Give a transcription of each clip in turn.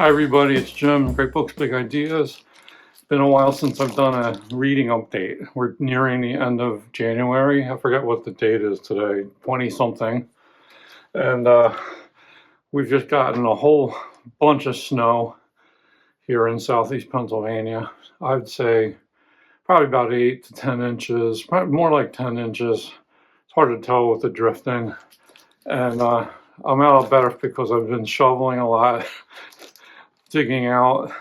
Hi everybody, it's Jim, Great Books, Big Ideas. It's been a while since I've done a reading update. We're nearing the end of January. I forget what the date is today, 20 something. And we've just gotten a whole bunch of snow here in southeast Pennsylvania. I'd say probably about 8 to 10 inches, probably more like 10 inches. It's hard to tell with the drifting. And I'm out of better because I've been shoveling a lot, digging out,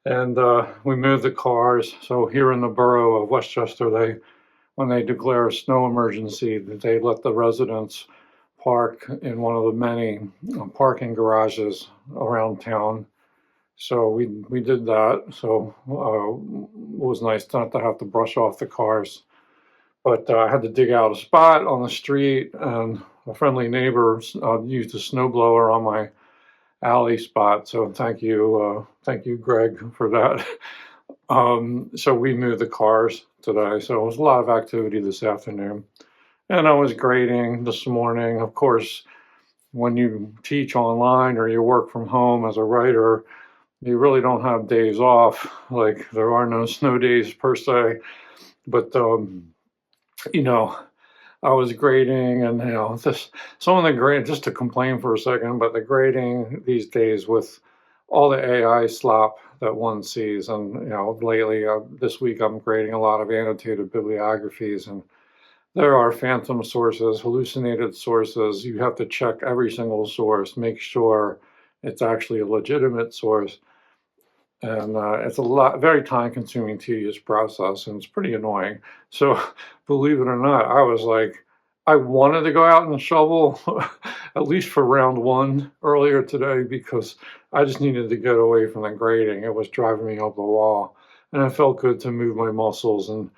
and we moved the cars. So here in the borough of Westchester, when they declare a snow emergency, they let the residents park in one of the many parking garages around town. So we did that. So it was nice not to have to brush off the cars. But I had to dig out a spot on the street, and a friendly neighbor used a snowblower on my alley spot. So thank you, Greg, for that. So we moved the cars today. So it was a lot of activity this afternoon. And I was grading this morning. Of course, when you teach online or you work from home as a writer, you really don't have days off. Like, there are no snow days per se. But I was grading, and some of the grade, just to complain for a second, but the grading these days with all the AI slop that one sees, and lately this week I'm grading a lot of annotated bibliographies, and there are phantom sources, hallucinated sources. You have to check every single source, make sure it's actually a legitimate source. And it's very time-consuming, tedious process, and it's pretty annoying. So, believe it or not, I was like, I wanted to go out and shovel, at least for round one earlier today, because I just needed to get away from the grading. It was driving me up the wall, and it felt good to move my muscles and,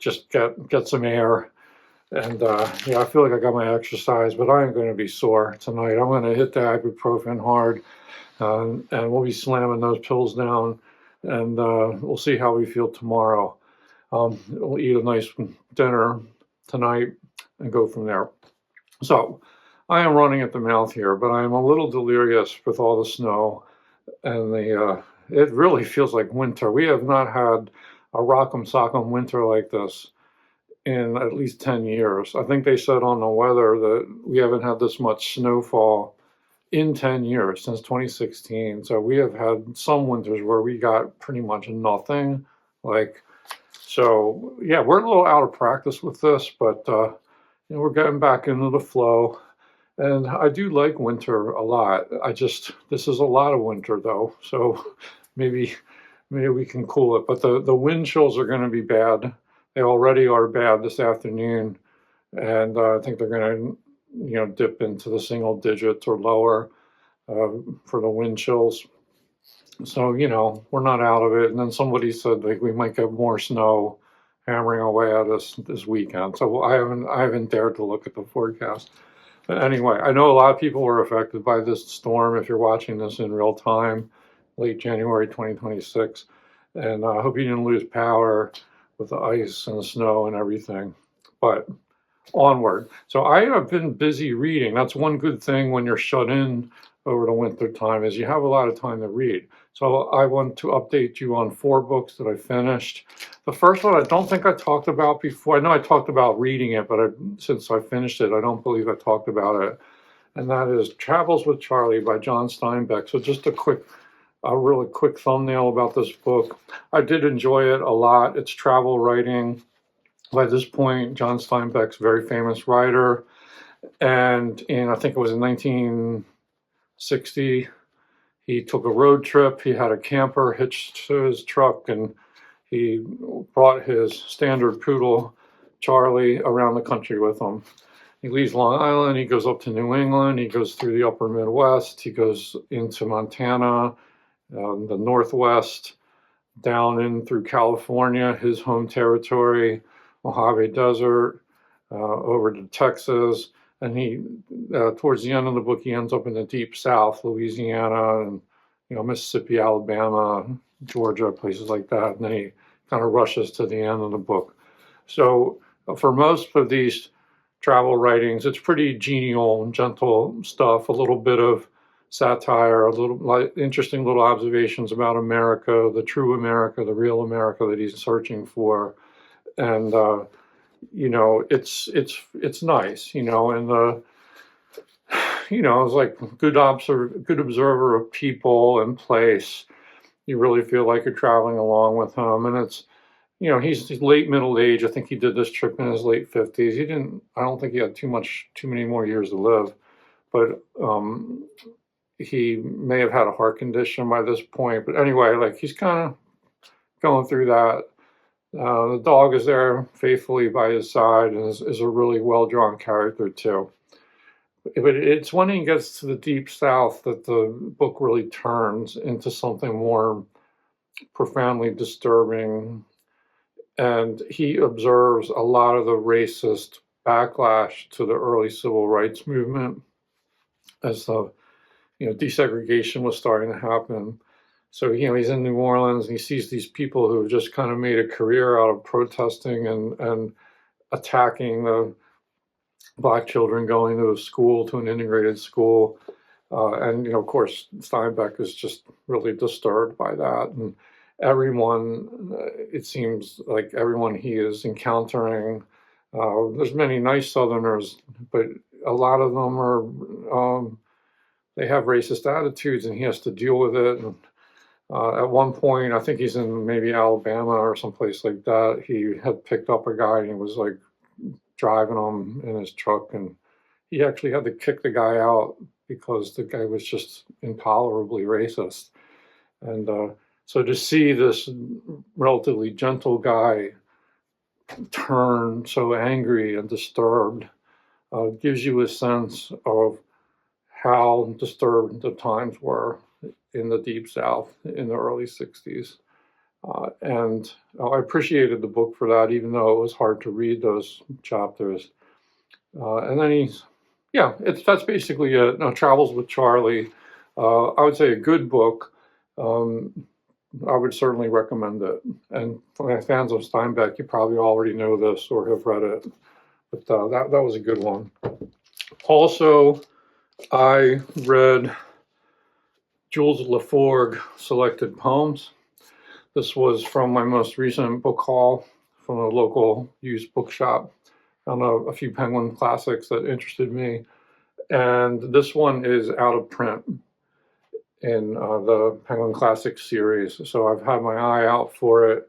just get some air. And I feel like I got my exercise, but I am going to be sore tonight. I'm going to hit the ibuprofen hard. And we'll be slamming those pills down, and we'll see how we feel tomorrow. We'll eat a nice dinner tonight and go from there. So I am running at the mouth here, but I am a little delirious with all the snow, and it really feels like winter. We have not had a rock'em sock'em winter like this in at least 10 years. I think they said on the weather that we haven't had this much snowfall in 10 years, since 2016. So we have had some winters where we got pretty much nothing. So yeah, we're a little out of practice with this, but we're getting back into the flow. And I do like winter a lot. This is a lot of winter though. So maybe we can cool it. But the wind chills are going to be bad. They already are bad this afternoon. And I think they're going to dip into the single digits or lower for the wind chills. So, we're not out of it. And then somebody said we might get more snow hammering away at us this weekend. So I haven't dared to look at the forecast. But anyway, I know a lot of people were affected by this storm. If you're watching this in real time, late January 2026. And I hope you didn't lose power with the ice and the snow and everything. But onward. So I have been busy reading. That's one good thing when you're shut in over the winter time, is you have a lot of time to read. So I want to update you on 4 books that I finished. The first one I don't think I talked about before. I know I talked about reading it, but since I finished it, I don't believe I talked about it. And that is Travels with Charley by John Steinbeck. So just a really quick thumbnail about this book. I did enjoy it a lot. It's travel writing. By this point, John Steinbeck's a very famous writer, and I think it was in 1960, he took a road trip. He had a camper hitched to his truck, and he brought his standard poodle, Charley, around the country with him. He leaves Long Island, he goes up to New England, he goes through the upper Midwest, he goes into Montana, the Northwest, down in through California, his home territory, Mojave Desert, over to Texas, and he, towards the end of the book, he ends up in the deep South, Louisiana, and Mississippi, Alabama, Georgia, places like that, and then he kind of rushes to the end of the book. So for most of these travel writings, it's pretty genial and gentle stuff, a little bit of satire, a little like interesting little observations about America, the true America, the real America that he's searching for, and it's nice, and it's like good observer of people and place. You really feel like you're traveling along with him, and he's late middle age. I think he did this trip in his late 50s. I don't think he had too many more years to live, but he may have had a heart condition by this point. But anyway, like he's kind of going through that. The dog is there faithfully by his side and is a really well-drawn character too. But it's when he gets to the Deep South that the book really turns into something more profoundly disturbing. And he observes a lot of the racist backlash to the early civil rights movement as the desegregation was starting to happen. So he's in New Orleans and he sees these people who have just kind of made a career out of protesting and attacking the Black children going to an integrated school. And of course, Steinbeck is just really disturbed by that. And it seems like everyone he is encountering, there's many nice Southerners, but a lot of them are, they have racist attitudes and he has to deal with it. And at one point, I think he's in maybe Alabama or someplace like that, he had picked up a guy and he was like driving him in his truck, and he actually had to kick the guy out because the guy was just intolerably racist. And so to see this relatively gentle guy turn so angry and disturbed gives you a sense of how disturbed the times were in the Deep South in the early 60s. And I appreciated the book for that, even though it was hard to read those chapters. And then that's basically it. Travels with Charley. I would say a good book. I would certainly recommend it. And for fans of Steinbeck, you probably already know this or have read it. But that was a good one. Also, I read Jules Laforgue Selected Poems. This was from my most recent book haul from a local used bookshop. Found a few Penguin classics that interested me. And this one is out of print in the Penguin Classics series. So I've had my eye out for it.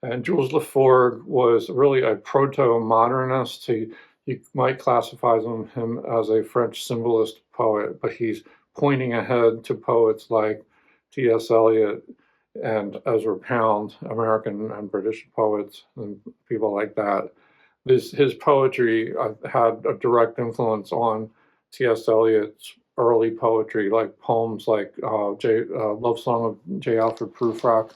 And Jules Laforgue was really a proto-modernist. You might classify him as a French symbolist poet, but he's pointing ahead to poets like T.S. Eliot and Ezra Pound, American and British poets, and people like that. His poetry had a direct influence on T.S. Eliot's early poetry, like poems like Love Song of J. Alfred Prufrock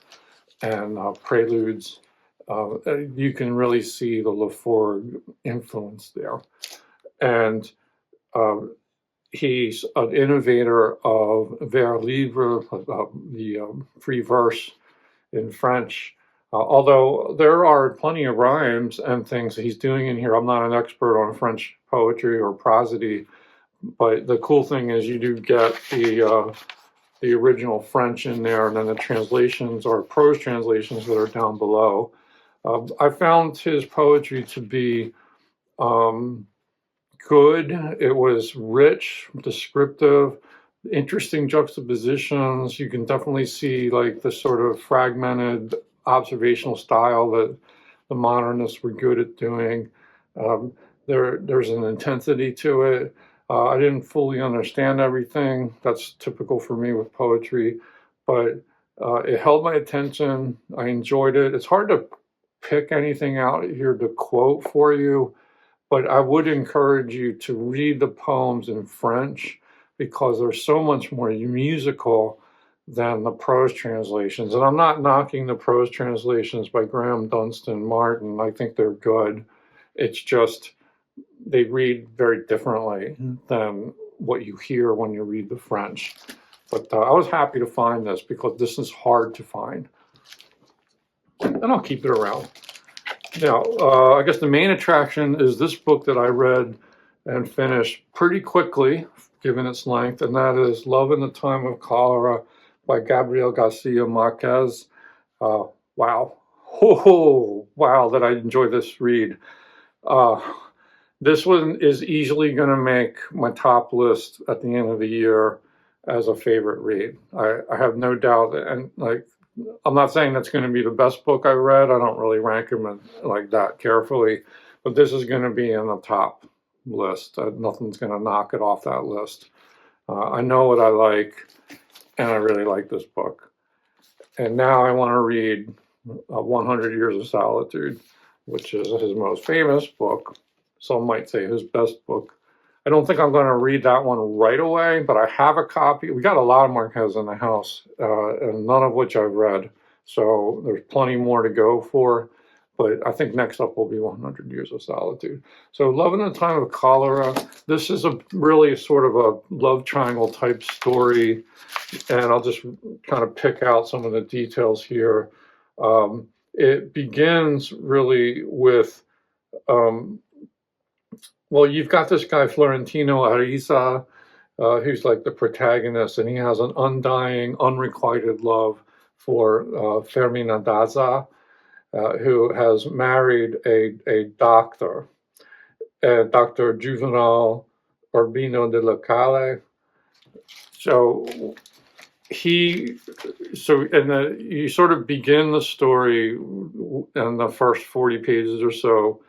and Preludes. You can really see the Laforgue influence there. And he's an innovator of vers libre, the free verse in French. Although there are plenty of rhymes and things that he's doing in here. I'm not an expert on French poetry or prosody, but the cool thing is you do get the original French in there, and then the translations or prose translations that are down below. I found his poetry to be good. It was rich, descriptive, interesting juxtapositions. You can definitely see like the sort of fragmented observational style that the modernists were good at doing. There's an intensity to it. I didn't fully understand everything. That's typical for me with poetry, but it held my attention. I enjoyed it. It's hard to pick anything out here to quote for you, but I would encourage you to read the poems in French because they're so much more musical than the prose translations. And I'm not knocking the prose translations by Graham Dunstan Martin. I think they're good. It's just they read very differently than what you hear when you read the French. But I was happy to find this because this is hard to find. And I'll keep it around. Now, I guess the main attraction is this book that I read and finish pretty quickly, given its length, and that is Love in the Time of Cholera by Gabriel Garcia Marquez. Wow. Oh, wow, that I enjoy this read. Uh, this one is easily going to make my top list at the end of the year as a favorite read. I have no doubt. And like, I'm not saying that's going to be the best book I read. I don't really rank them like that carefully, but this is going to be in the top list. Nothing's going to knock it off that list. I know what I like, and I really like this book. And now I want to read 100 Years of Solitude, which is his most famous book. Some might say his best book. I don't think I'm going to read that one right away, but I have a copy. We got a lot of Marquez in the house, and none of which I've read. So there's plenty more to go for. But I think next up will be 100 Years of Solitude. So Love in the Time of Cholera. This is really sort of a love triangle type story. And I'll just kind of pick out some of the details here. It begins really with, well, you've got this guy, Florentino Ariza, who's like the protagonist, and he has an undying, unrequited love for Fermina Daza, who has married a doctor, Dr. Juvenal Urbino de la Calle. So you sort of begin the story in the first 40 pages or so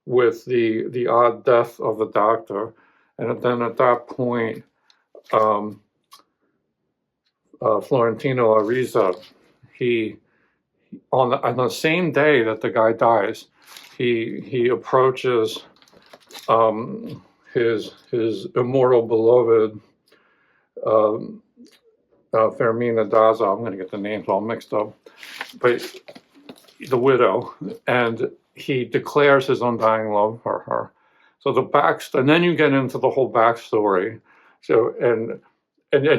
with the odd death of the doctor, and then at that point, Florentino Ariza, on the same day that the guy dies, he approaches his immortal beloved, Fermina Daza. I'm going to get the names all mixed up, but the widow, and he declares his undying love for her. So and then you get into the whole backstory. So and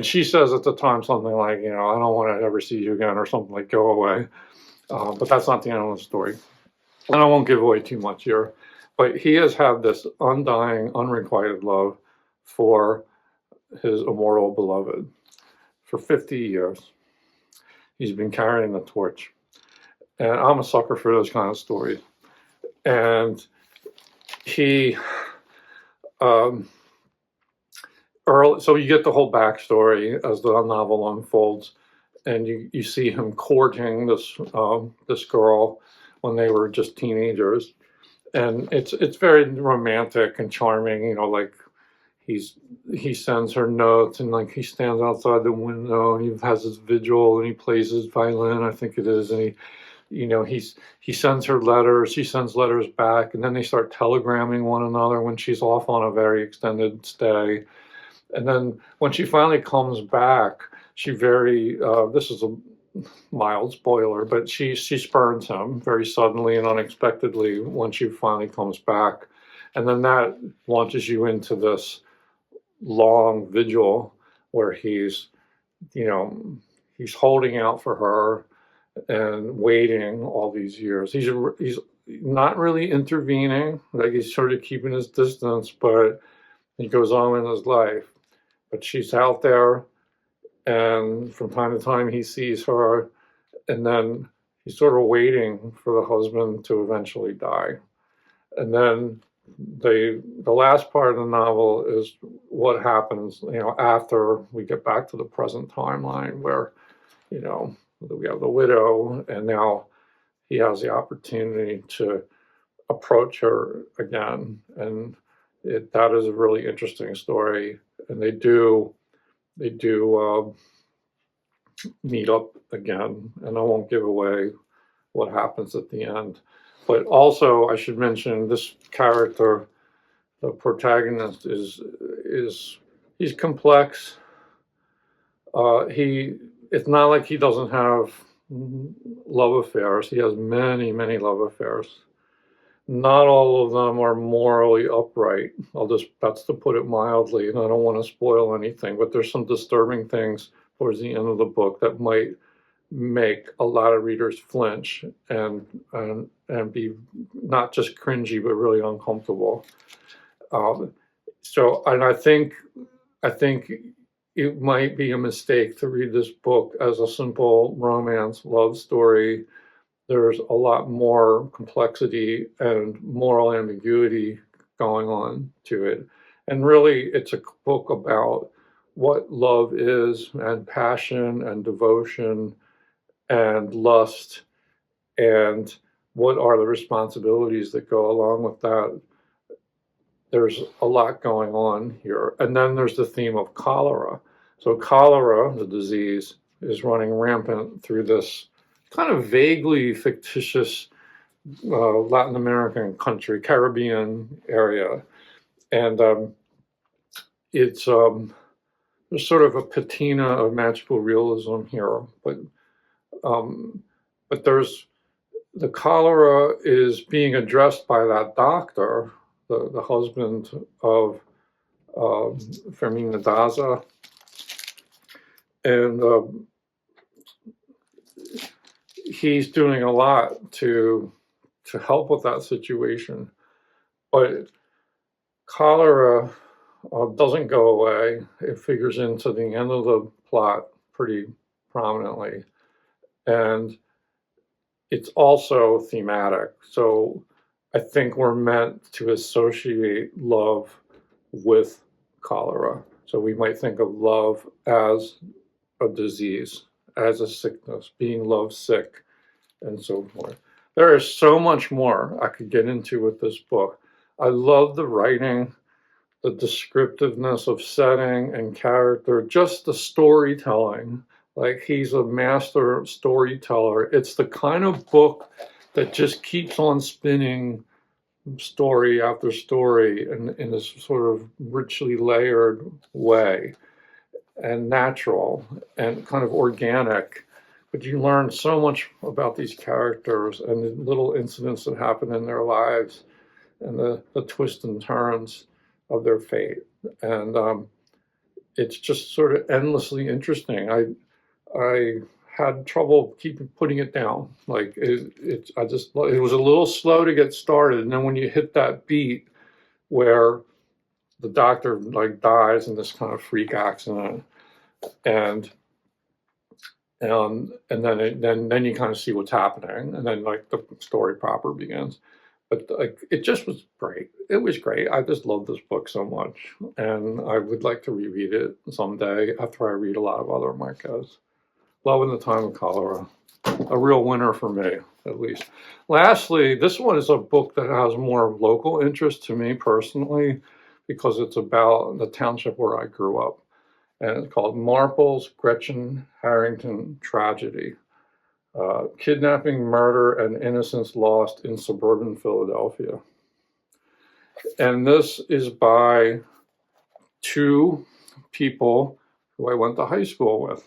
she says at the time something like, I don't want to ever see you again, or something like, go away. But that's not the end of the story. And I won't give away too much here. But he has had this undying, unrequited love for his immortal beloved for 50 years. He's been carrying the torch. And I'm a sucker for those kind of stories. And he, so you get the whole backstory as the novel unfolds, and you see him courting this girl when they were just teenagers, and it's very romantic and charming. Like he sends her notes, and like he stands outside the window, and he has his vigil, and he plays his violin, I think it is, and he sends her letters, she sends letters back, and then they start telegramming one another when she's off on a very extended stay. And then when she finally comes back, this is a mild spoiler, but she spurns him very suddenly and unexpectedly when she finally comes back. And then that launches you into this long vigil where he's holding out for her and waiting all these years. He's not really intervening, like he's sort of keeping his distance, but he goes on in his life. But she's out there, and from time to time he sees her, and then he's sort of waiting for the husband to eventually die. And then the last part of the novel is what happens, after we get back to the present timeline, where, we have the widow, and now he has the opportunity to approach her again. And that is a really interesting story. And they do meet up again, and I won't give away what happens at the end. But also, I should mention this character, the protagonist, he's complex. It's not like he doesn't have love affairs. He has many, many love affairs. Not all of them are morally upright. That's to put it mildly, and I don't want to spoil anything, but there's some disturbing things towards the end of the book that might make a lot of readers flinch and be not just cringy, but really uncomfortable. So, and I think it might be a mistake to read this book as a simple romance love story. There's a lot more complexity and moral ambiguity going on to it. And really, it's a book about what love is, and passion, and devotion, and lust, and what are the responsibilities that go along with that. There's a lot going on here. And then there's the theme of cholera. So, cholera, the disease, is running rampant through this kind of vaguely fictitious Latin American country, Caribbean area. And it's there's sort of a patina of magical realism here. But there's the cholera is being addressed by that doctor, the husband of Fermina Daza, and he's doing a lot to help with that situation. But cholera doesn't go away. It figures into the end of the plot pretty prominently. And it's also thematic. So I think we're meant to associate love with cholera. So we might think of love as a disease, as a sickness, being love sick, and so forth. There is so much more I could get into with this book. I love the writing, the descriptiveness of setting and character, just the storytelling. Like, he's a master storyteller. It's the kind of book that just keeps on spinning story after story in this sort of richly layered way, and natural and kind of organic. But you learn so much about these characters and the little incidents that happen in their lives, and the twists and turns of their fate. And it's just sort of endlessly interesting. I had trouble keeping putting it down. Like, it was a little slow to get started, and then when you hit that beat where the doctor like dies in this kind of freak accident, and then you kind of see what's happening, and then like the story proper begins. But like, it just was great. It was great. I just love this book so much, and I would like to reread it someday after I read a lot of other Marquez. Love in the Time of Cholera. A real winner for me, at least. Lastly, this one is a book that has more local interest to me personally, because it's about the township where I grew up. And it's called Marple's Gretchen Harrington Tragedy. Kidnapping, murder, and innocence lost in suburban Philadelphia. And this is by two people who I went to high school with,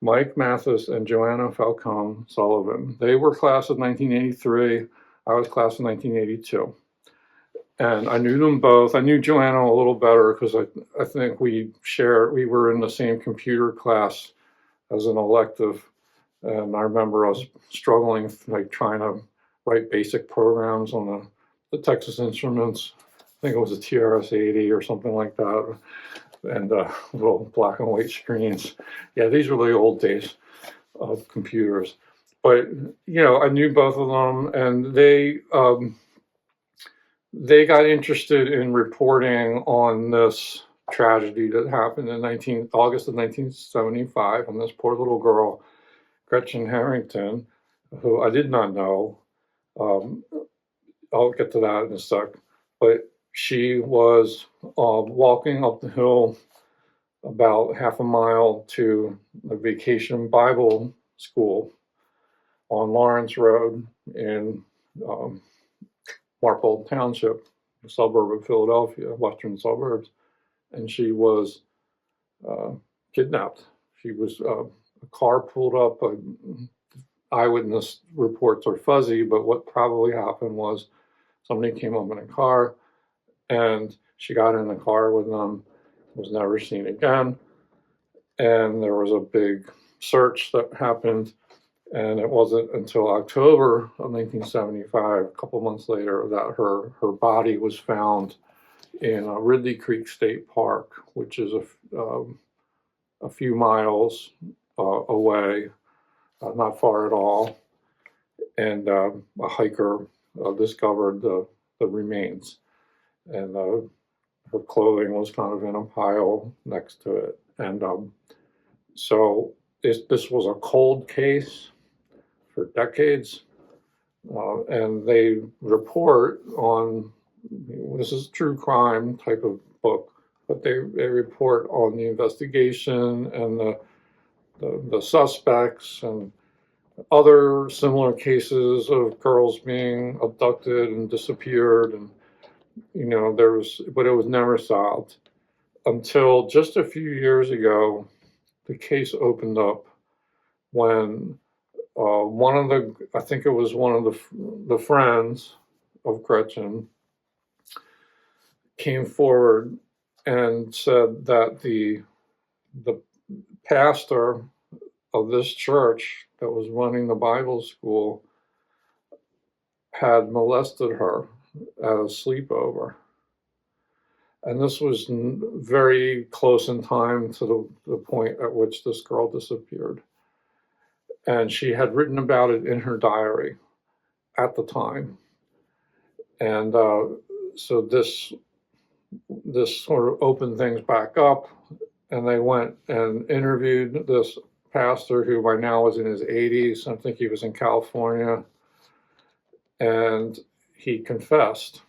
Mathis and Joanna Falcone Sullivan. They were class of 1983. I was class of 1982. And I knew them both. I knew Joanna a little better because I think we were in the same computer class as an elective. And I remember us struggling, like trying to write basic programs on the Texas Instruments. I think it was a TRS-80 or something like that. And little black and white screens. Yeah, these were the old days of computers. But, I knew both of them, and they got interested in reporting on this tragedy that happened in August of 1975, and this poor little girl, Gretchen Harrington, who I did not know. I'll get to that in a sec. But she was walking up the hill about half a mile to a vacation Bible school on Lawrence Road in Marple Township, a suburb of Philadelphia, western suburbs. And she was kidnapped. She was a car pulled up. Eyewitness reports are fuzzy, but what probably happened was somebody came up in a car, and she got in the car with them, was never seen again. And there was a big search that happened, and it wasn't until October of 1975, a couple months later, that her body was found in Ridley Creek State Park, which is a few miles away, not far at all. And a hiker discovered the remains, and her clothing was kind of in a pile next to it. And so this was a cold case for decades, and they report on, this is a true crime type of book, but they report on the investigation and the suspects and other similar cases of girls being abducted and disappeared, and but it was never solved until just a few years ago. The case opened up when I think it was one of the friends of Gretchen came forward and said that the pastor of this church that was running the Bible school had molested her at a sleepover. And this was very close in time to the point at which this girl disappeared. And she had written about it in her diary at the time. And so this sort of opened things back up, and they went and interviewed this pastor who by now was in his 80s. I think he was in California, and he confessed.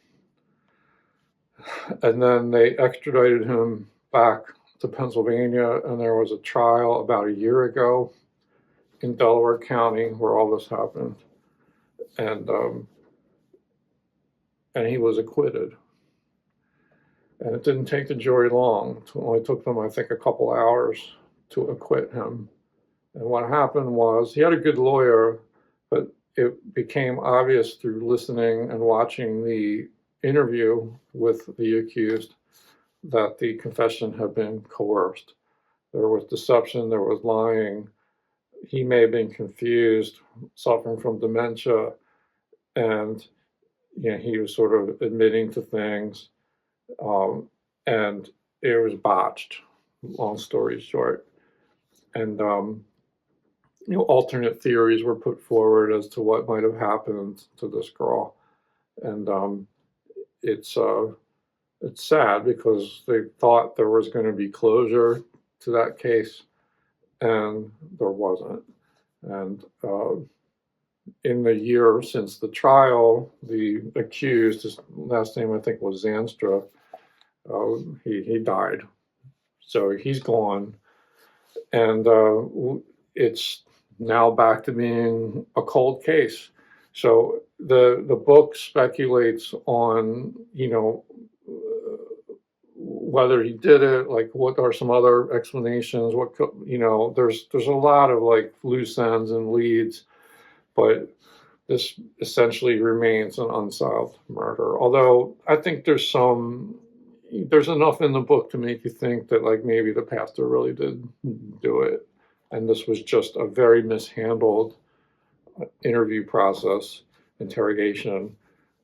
And then they extradited him back to Pennsylvania, and there was a trial about a year ago in Delaware County where all this happened, and he was acquitted. And it didn't take the jury long. It only took them, I think, a couple hours to acquit him. And what happened was, he had a good lawyer, but it became obvious through listening and watching the interview with the accused that the confession had been coerced. There was deception, there was lying. He may have been confused, suffering from dementia, and he was sort of admitting to things, and it was botched, long story short. And alternate theories were put forward as to what might have happened to this girl. And it's sad because they thought there was going to be closure to that case, and there wasn't. And in the year since the trial, the accused, his last name I think was Zanstra, he died. So he's gone. And it's now back to being a cold case. So the book speculates on, whether he did it, like what are some other explanations, there's a lot of like loose ends and leads, but this essentially remains an unsolved murder. Although I think there's enough in the book to make you think that like maybe the pastor really did do it, and this was just a very mishandled interview process, interrogation.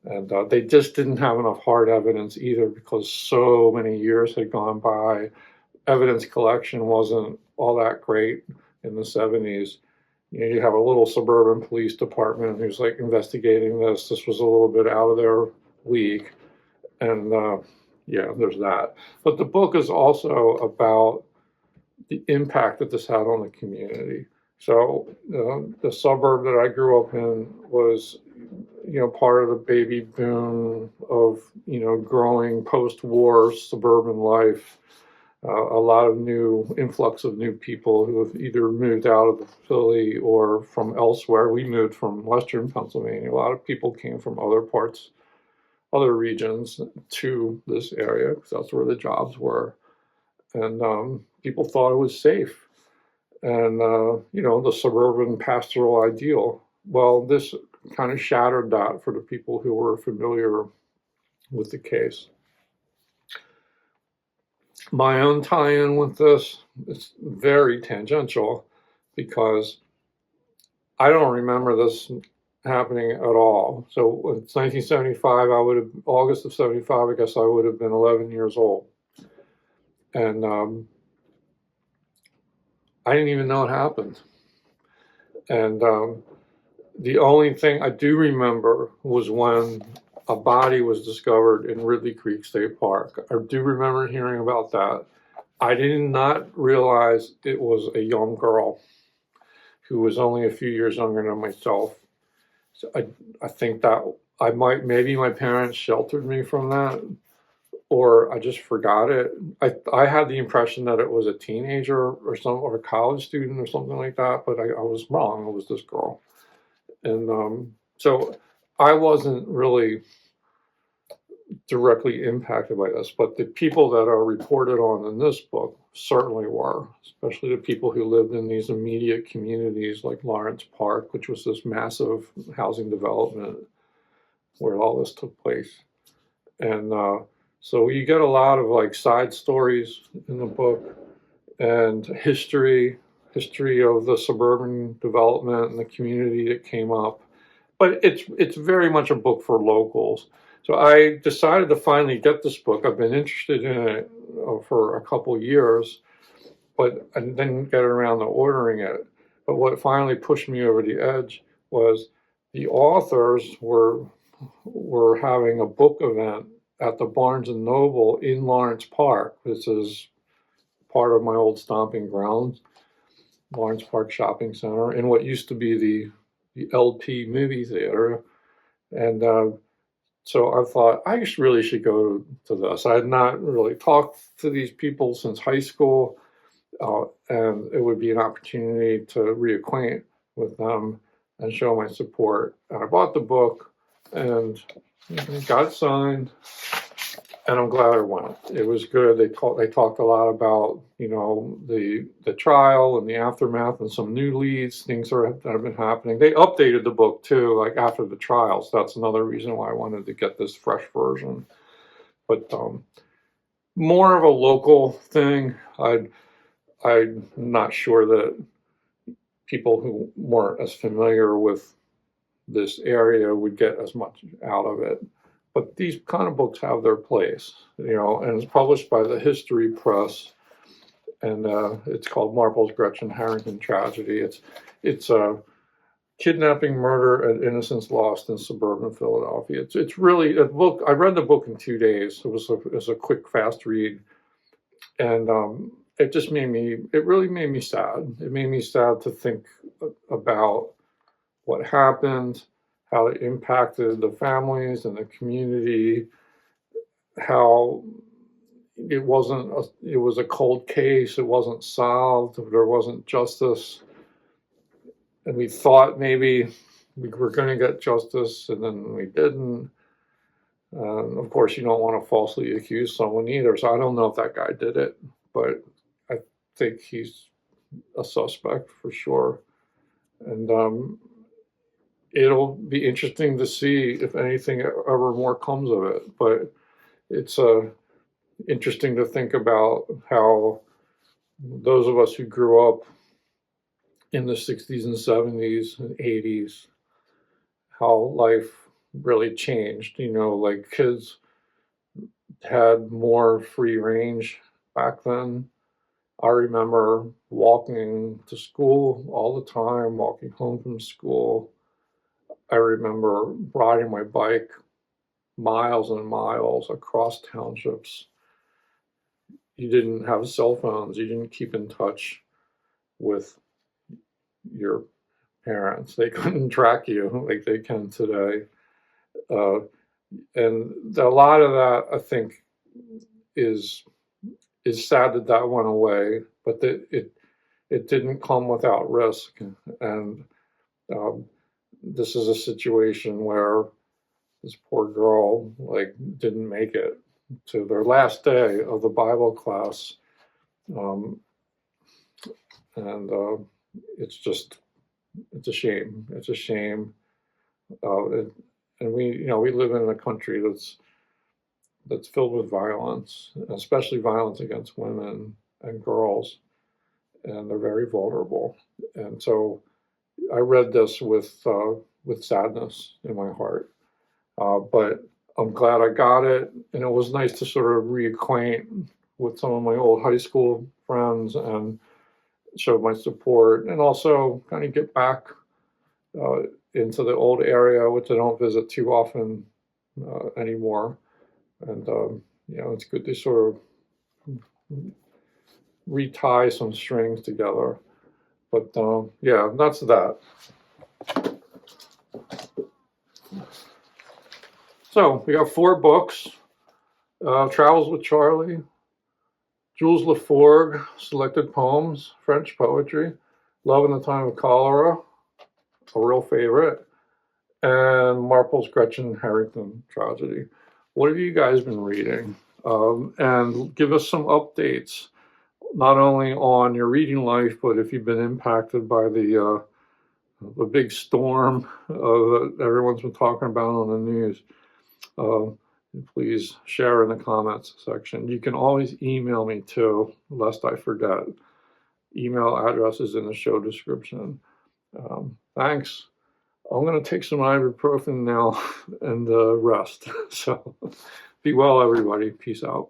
And they just didn't have enough hard evidence either, because so many years had gone by. Evidence collection wasn't all that great in the 70s. You have a little suburban police department who's like investigating this. This was a little bit out of their league. And there's that. But the book is also about the impact that this had on the community. So the suburb that I grew up in was, part of the baby boom of, growing post-war suburban life. A lot of influx of new people who have either moved out of Philly or from elsewhere. We moved from Western Pennsylvania. A lot of people came from other regions to this area because that's where the jobs were. And people thought it was safe. And, the suburban pastoral ideal. Well, this kind of shattered that for the people who were familiar with the case. My own tie-in with this is very tangential because I don't remember this happening at all. So it's 1975. August of 75, I guess I would have been 11 years old. And I didn't even know it happened. And the only thing I do remember was when a body was discovered in Ridley Creek State Park. I do remember hearing about that. I did not realize it was a young girl who was only a few years younger than myself. So I think that maybe my parents sheltered me from that, or I just forgot it. I had the impression that it was a teenager or a college student or something like that, but I was wrong. It was this girl. And so I wasn't really directly impacted by this, but the people that are reported on in this book certainly were, especially the people who lived in these immediate communities like Lawrence Park, which was this massive housing development where all this took place. And so you get a lot of like side stories in the book and history of the suburban development and the community that came up. But it's very much a book for locals. So I decided to finally get this book. I've been interested in it for a couple years, but I didn't get around to ordering it. But what finally pushed me over the edge was the authors were having a book event at the Barnes and Noble in Lawrence Park. This is part of my old stomping grounds, Lawrence Park Shopping Center, in what used to be the LP movie theater. And so I thought I really should go to this. I had not really talked to these people since high school, and it would be an opportunity to reacquaint with them and show my support. And I bought the book and got it signed, and I'm glad I went. It was good. They talked a lot about, the trial and the aftermath and some new leads, things that have been happening. They updated the book too, like after the trials. That's another reason why I wanted to get this fresh version. But more of a local thing. I'm not sure that people who weren't as familiar with this area would get as much out of it. But these kind of books have their place, and it's published by the History Press, and it's called Marple's Gretchen Harrington Tragedy. It's a kidnapping, murder, and innocence lost in suburban Philadelphia. It's really a book. I read the book in 2 days. It was a quick, fast read, and it really made me sad. It made me sad to think about what happened, how it impacted the families and the community, how it was a cold case, it wasn't solved, there wasn't justice. And we thought maybe we were going to get justice, and then we didn't. Of course, you don't want to falsely accuse someone either, so I don't know if that guy did it, but I think he's a suspect for sure. And it'll be interesting to see if anything ever more comes of it. But it's interesting to think about how those of us who grew up in the 60s and 70s and 80s, how life really changed. Like kids had more free range back then. I remember walking to school all the time, walking home from school. I remember riding my bike miles and miles across townships. You didn't have cell phones. You didn't keep in touch with your parents. They couldn't track you like they can today. And a lot of that, I think, is sad that went away, but it didn't come without risk. And this is a situation where this poor girl didn't make it to their last day of the Bible class, and it's a shame. It's a shame, and we live in a country that's filled with violence, especially violence against women and girls, and they're very vulnerable. And so I read this with with sadness in my heart. But I'm glad I got it, and it was nice to sort of reacquaint with some of my old high school friends and show my support, and also kind of get back uh, into the old area, which I don't visit too often anymore. And it's good to sort of retie some strings together. But yeah, that's that. So we got 4 books: Travels with Charley, Jules Laforgue, Selected Poems, French Poetry, Love in the Time of Cholera, a real favorite, and Marple's Gretchen Harrington Tragedy. What have you guys been reading? And give us some updates, not only on your reading life, but if you've been impacted by the big storm that everyone's been talking about on the news. Please share in the comments section. You can always email me too, lest I forget. Email address is in the show description. Thanks. I'm going to take some ibuprofen now and rest. So be well, everybody. Peace out.